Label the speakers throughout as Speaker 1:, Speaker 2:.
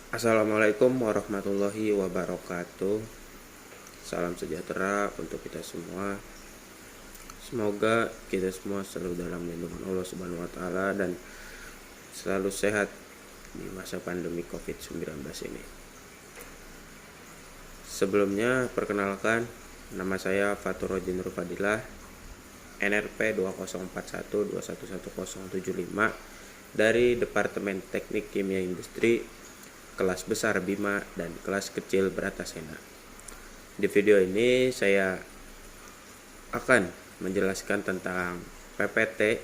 Speaker 1: Assalamualaikum warahmatullahi wabarakatuh. Salam sejahtera untuk kita semua. Semoga kita semua selalu dalam lindungan Allah Subhanahu wa taala dan selalu sehat di masa pandemi Covid-19 ini. Sebelumnya perkenalkan, nama saya Fatur Rojin Rufadilah, NRP 2041211075 dari Departemen Teknik Kimia Industri, kelas besar Bima dan kelas kecil Bratasena. Di video ini saya akan menjelaskan tentang PPT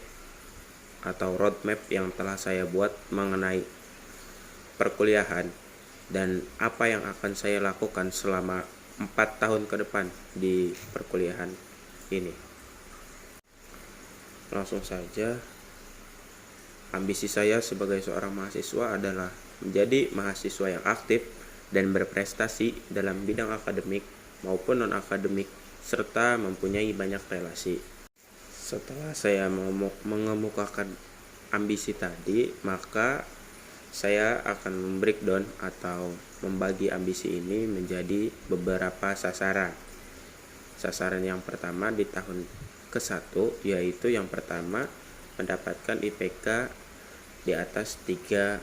Speaker 1: atau roadmap yang telah saya buat mengenai perkuliahan dan apa yang akan saya lakukan selama 4 tahun ke depan di perkuliahan ini. Langsung saja, ambisi saya sebagai seorang mahasiswa adalah menjadi mahasiswa yang aktif dan berprestasi dalam bidang akademik maupun non-akademik, serta mempunyai banyak relasi. Setelah saya mengemukakan ambisi tadi, maka saya akan membreakdown atau membagi ambisi ini menjadi beberapa sasaran. Sasaran yang pertama di tahun ke-1, yaitu yang pertama mendapatkan IPK di atas 3,0.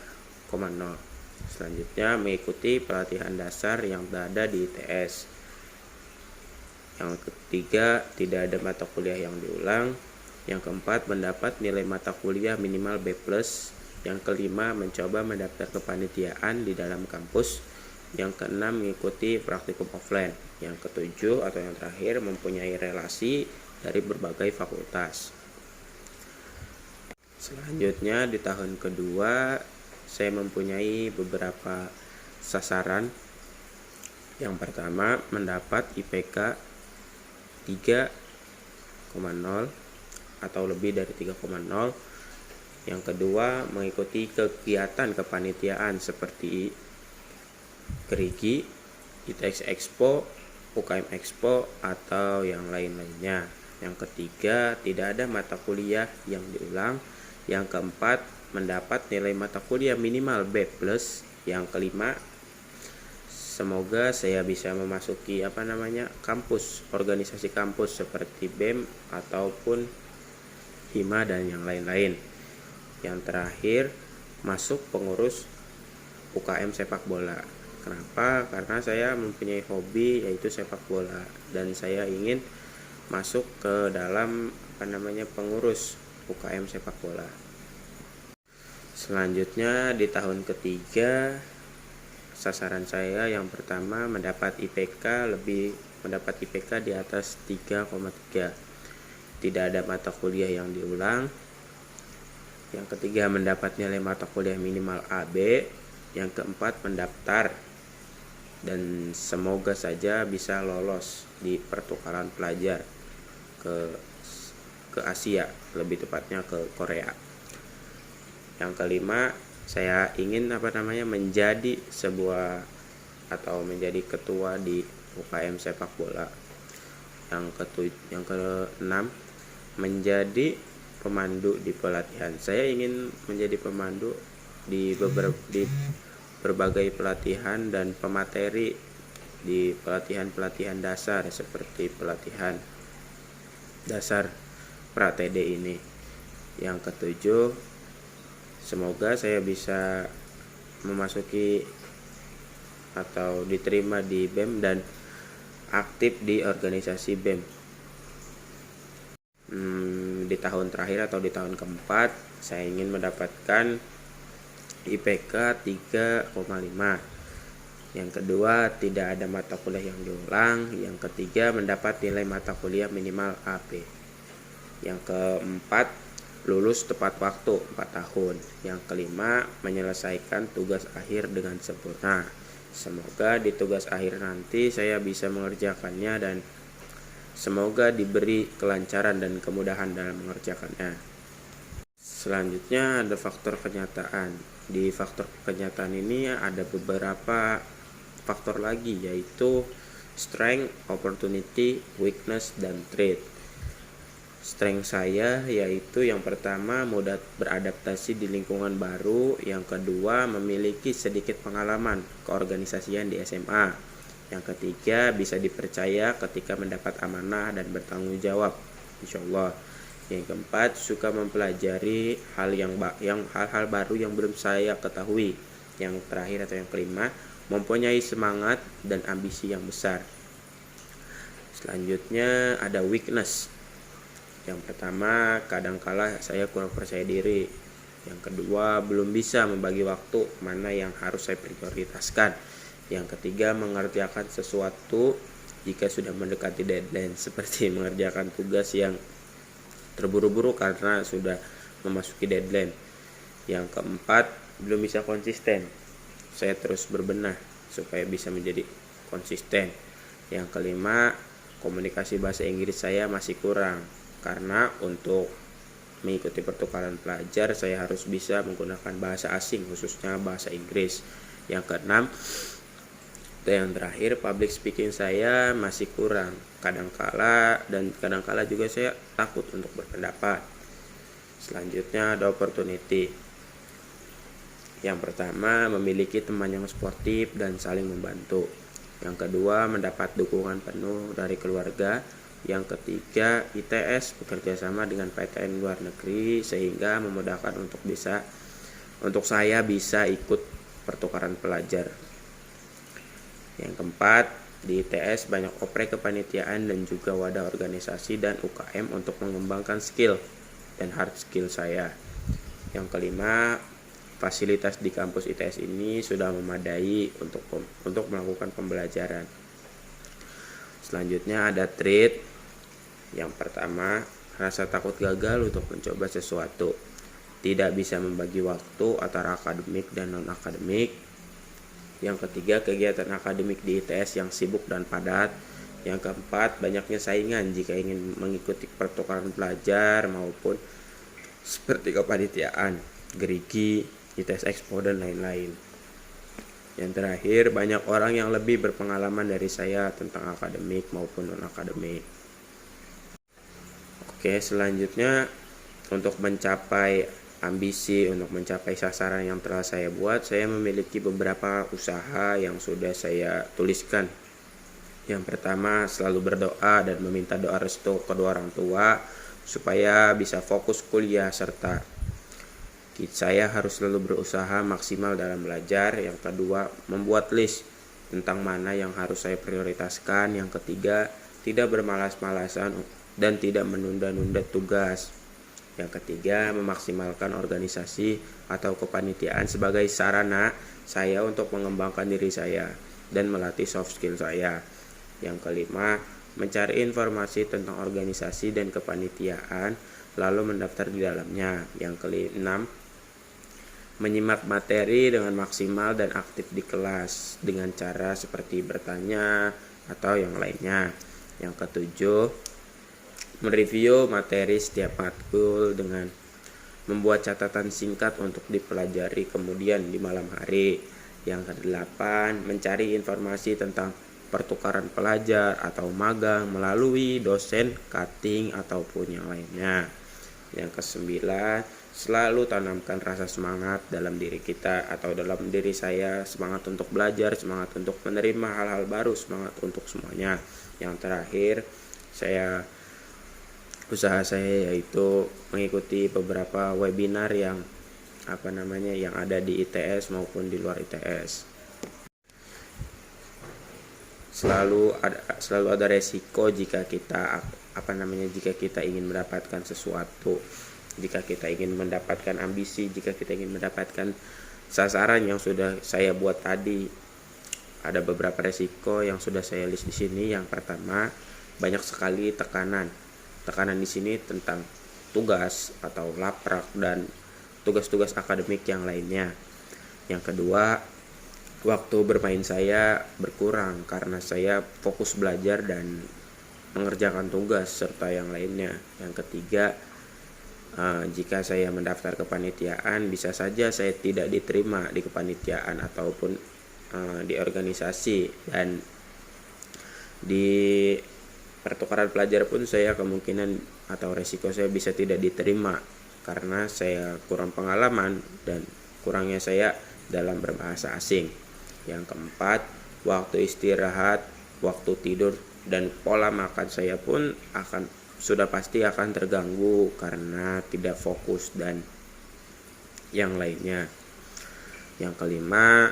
Speaker 1: Selanjutnya mengikuti pelatihan dasar yang berada di ITS. Yang ketiga, tidak ada mata kuliah yang diulang. Yang keempat, mendapat nilai mata kuliah minimal B+. Yang kelima, mencoba mendaftar kepanitiaan di dalam kampus. Yang keenam, mengikuti praktikum offline. Yang ketujuh atau yang terakhir, mempunyai relasi dari berbagai fakultas. Selanjutnya di tahun kedua, saya mempunyai beberapa sasaran. Yang pertama, mendapat IPK 3,0 atau lebih dari 3,0. Yang kedua, mengikuti kegiatan kepanitiaan seperti Gerigi, ITX Expo, UKM Expo, atau yang lain-lainnya. Yang ketiga, tidak ada mata kuliah yang diulang. Yang keempat, mendapat nilai mata kuliah minimal B+. Yang kelima, semoga saya bisa memasuki kampus, organisasi kampus seperti BEM ataupun Hima dan yang lain-lain. Yang terakhir, masuk pengurus UKM sepak bola. Kenapa? Karena saya mempunyai hobi yaitu sepak bola dan saya ingin masuk ke dalam pengurus UKM sepak bola. Selanjutnya di tahun ketiga, sasaran saya yang pertama mendapat IPK di atas 3,3. Tidak ada mata kuliah yang diulang. Yang ketiga, mendapat nilai mata kuliah minimal AB. Yang keempat, mendaftar dan semoga saja bisa lolos di pertukaran pelajar ke Asia, lebih tepatnya ke Korea. Yang kelima, saya ingin menjadi menjadi ketua di UKM sepak bola. Yang keenam, menjadi pemandu di pelatihan. Saya ingin menjadi pemandu di berbagai pelatihan dan pemateri di pelatihan dasar seperti pelatihan dasar pra-TD ini. Yang ketujuh, semoga saya bisa memasuki atau diterima di BEM dan aktif di organisasi BEM. Di tahun terakhir atau di tahun keempat, saya ingin mendapatkan IPK 3,5. Yang kedua, tidak ada mata kuliah yang diulang. Yang ketiga, mendapat nilai mata kuliah minimal AB. Yang keempat, lulus tepat waktu 4 tahun. Yang kelima, menyelesaikan tugas akhir dengan sempurna. Semoga di tugas akhir nanti saya bisa mengerjakannya dan semoga diberi kelancaran dan kemudahan dalam mengerjakannya. Selanjutnya ada faktor kenyataan. Di faktor kenyataan ini ada beberapa faktor lagi, yaitu strength, opportunity, weakness, dan threat. Strength saya yaitu yang pertama mudah beradaptasi di lingkungan baru, yang kedua memiliki sedikit pengalaman keorganisasian di SMA, yang ketiga bisa dipercaya ketika mendapat amanah dan bertanggung jawab, insyaallah. Yang keempat suka mempelajari hal-hal baru yang belum saya ketahui. Yang terakhir atau yang kelima mempunyai semangat dan ambisi yang besar. Selanjutnya ada weakness. Yang pertama, kadangkala saya kurang percaya diri. Yang kedua, belum bisa membagi waktu mana yang harus saya prioritaskan. Yang ketiga, mengerjakan sesuatu jika sudah mendekati deadline, seperti mengerjakan tugas yang terburu-buru karena sudah memasuki deadline. Yang keempat, belum bisa konsisten. Saya terus berbenah supaya bisa menjadi konsisten. Yang kelima, komunikasi bahasa Inggris saya masih kurang, karena untuk mengikuti pertukaran pelajar saya harus bisa menggunakan bahasa asing, khususnya bahasa Inggris. Yang keenam dan yang terakhir, public speaking saya masih kurang. Kadangkala juga saya takut untuk berpendapat. Selanjutnya ada opportunity. Yang pertama, memiliki teman yang sportif dan saling membantu. Yang kedua, mendapat dukungan penuh dari keluarga. Yang ketiga, ITS bekerja sama dengan PTN luar negeri sehingga memudahkan untuk saya bisa ikut pertukaran pelajar. Yang keempat, di ITS banyak oprek kepanitiaan dan juga wadah organisasi dan UKM untuk mengembangkan skill dan hard skill saya. Yang kelima, fasilitas di kampus ITS ini sudah memadai untuk melakukan pembelajaran. Selanjutnya ada trait. Yang pertama, rasa takut gagal untuk mencoba sesuatu. Tidak bisa membagi waktu antara akademik dan non-akademik. Yang ketiga, kegiatan akademik di ITS yang sibuk dan padat. Yang keempat, banyaknya saingan jika ingin mengikuti pertukaran pelajar maupun seperti kepanitiaan, gerigi, ITS Expo, dan lain-lain. Yang terakhir, banyak orang yang lebih berpengalaman dari saya tentang akademik maupun non-akademik. Oke, selanjutnya untuk mencapai ambisi, untuk mencapai sasaran yang telah saya buat, saya memiliki beberapa usaha yang sudah saya tuliskan. Yang pertama, selalu berdoa dan meminta doa restu kedua orang tua supaya bisa fokus kuliah, serta saya harus selalu berusaha maksimal dalam belajar. Yang kedua, membuat list tentang mana yang harus saya prioritaskan. Yang ketiga, tidak bermalas-malasan dan tidak menunda-nunda tugas. Yang ketiga, memaksimalkan organisasi atau kepanitiaan sebagai sarana saya untuk mengembangkan diri saya dan melatih soft skill saya. Yang kelima, mencari informasi tentang organisasi dan kepanitiaan lalu mendaftar di dalamnya. Yang keenam, menyimak materi dengan maksimal dan aktif di kelas dengan cara seperti bertanya atau yang lainnya. Yang ketujuh, mereview materi setiap matkul dengan membuat catatan singkat untuk dipelajari kemudian di malam hari. Yang kedelapan, mencari informasi tentang pertukaran pelajar atau magang melalui dosen, cutting, ataupun yang lainnya. Yang kesembilan, selalu tanamkan rasa semangat dalam diri kita atau dalam diri saya, semangat untuk belajar, semangat untuk menerima hal-hal baru, semangat untuk semuanya. Yang terakhir, usaha saya yaitu mengikuti beberapa webinar yang ada di ITS maupun di luar ITS. Selalu ada resiko jika kita ingin mendapatkan sesuatu, jika kita ingin mendapatkan ambisi, jika kita ingin mendapatkan sasaran yang sudah saya buat tadi. Ada beberapa resiko yang sudah saya list di sini. Yang pertama, banyak sekali tekanan di sini tentang tugas atau laprak dan tugas-tugas akademik yang lainnya. Yang kedua, waktu bermain saya berkurang karena saya fokus belajar dan mengerjakan tugas serta yang lainnya. Yang ketiga, jika saya mendaftar kepanitiaan, bisa saja saya tidak diterima di kepanitiaan ataupun di organisasi, dan di pertukaran pelajar pun saya kemungkinan atau resiko saya bisa tidak diterima karena saya kurang pengalaman dan kurangnya saya dalam berbahasa asing. Yang keempat, waktu istirahat, waktu tidur, dan pola makan saya pun sudah pasti akan terganggu karena tidak fokus dan yang lainnya. Yang kelima,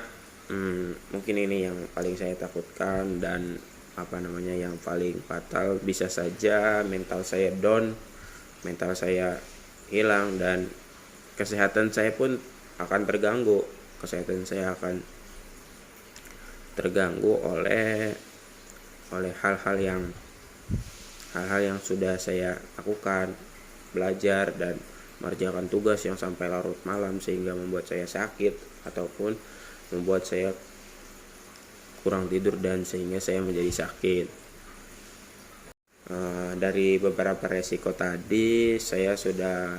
Speaker 1: mungkin ini yang paling saya takutkan dan yang paling fatal, bisa saja mental saya down, mental saya hilang, dan kesehatan saya pun akan terganggu. Kesehatan saya akan terganggu oleh hal-hal yang sudah saya lakukan, belajar dan mengerjakan tugas yang sampai larut malam sehingga membuat saya sakit ataupun membuat saya kurang tidur dan sehingga saya menjadi sakit. Dari beberapa resiko tadi saya sudah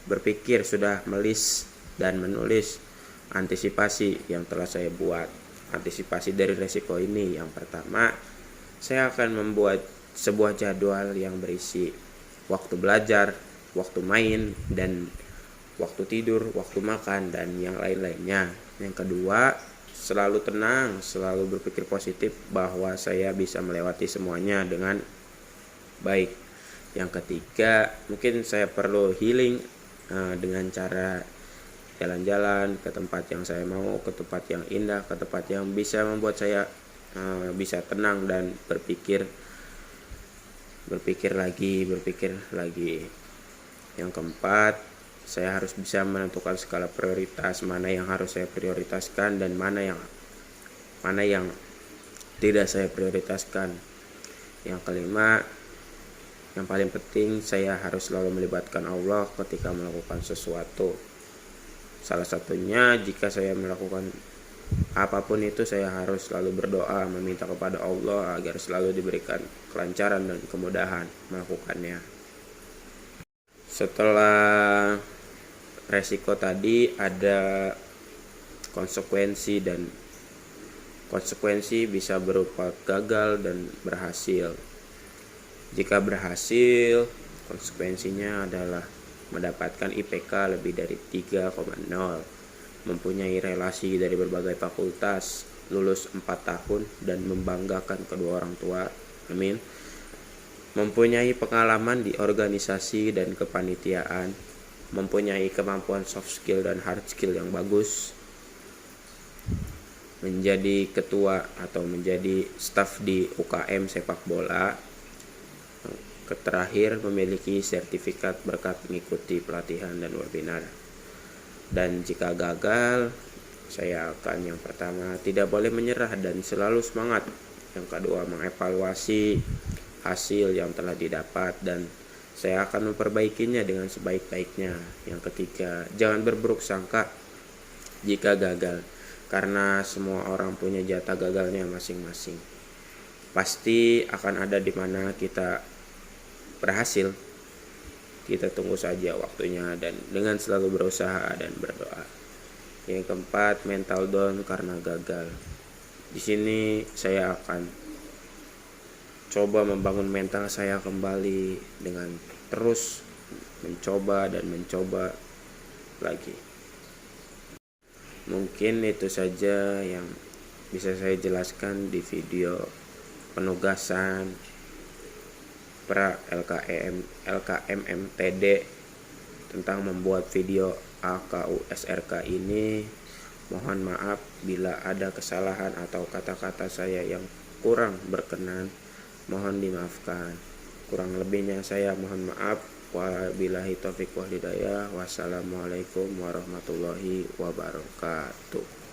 Speaker 1: berpikir, sudah melis dan menulis antisipasi yang telah saya buat. Antisipasi dari resiko ini, yang pertama, saya akan membuat sebuah jadwal yang berisi waktu belajar, waktu main, dan waktu tidur, waktu makan, dan yang lain-lainnya. Yang kedua, selalu tenang, selalu berpikir positif bahwa saya bisa melewati semuanya dengan baik. Yang ketiga, mungkin saya perlu healing dengan cara jalan-jalan ke tempat yang saya mau, ke tempat yang indah, ke tempat yang bisa membuat saya bisa tenang dan berpikir lagi. Yang keempat, saya harus bisa menentukan skala prioritas, mana yang harus saya prioritaskan dan mana yang tidak saya prioritaskan. Yang kelima, yang paling penting, saya harus selalu melibatkan Allah ketika melakukan sesuatu. Salah satunya, jika saya melakukan apapun itu, saya harus selalu berdoa, meminta kepada Allah agar selalu diberikan kelancaran dan kemudahan melakukannya. Setelah resiko tadi, ada konsekuensi, dan konsekuensi bisa berupa gagal dan berhasil. Jika berhasil, konsekuensinya adalah mendapatkan IPK lebih dari 3,0, mempunyai relasi dari berbagai fakultas, lulus 4 tahun dan membanggakan kedua orang tua, amin. Mempunyai pengalaman di organisasi dan kepanitiaan, mempunyai kemampuan soft skill dan hard skill yang bagus, menjadi ketua atau menjadi staf di UKM sepak bola. Terakhir, memiliki sertifikat berkat mengikuti pelatihan dan webinar. Dan jika gagal, saya akan, yang pertama, tidak boleh menyerah dan selalu semangat. Yang kedua, mengevaluasi hasil yang telah didapat dan saya akan memperbaikinya dengan sebaik-baiknya. Yang ketiga, jangan berburuk sangka jika gagal, karena semua orang punya jatah gagalnya masing-masing. Pasti akan ada di mana kita berhasil. Kita tunggu saja waktunya dan dengan selalu berusaha dan berdoa. Yang keempat, mental down karena gagal. Di sini saya akan coba membangun mental saya kembali dengan terus mencoba dan mencoba lagi. Mungkin itu saja yang bisa saya jelaskan di video penugasan pra LKMMTD tentang membuat video AKUSRK ini. Mohon maaf bila ada kesalahan atau kata-kata saya yang kurang berkenan, mohon dimaafkan. Kurang lebihnya saya mohon maaf. Wabillahi taufiq wal hidayah. Wassalamualaikum warahmatullahi wabarakatuh.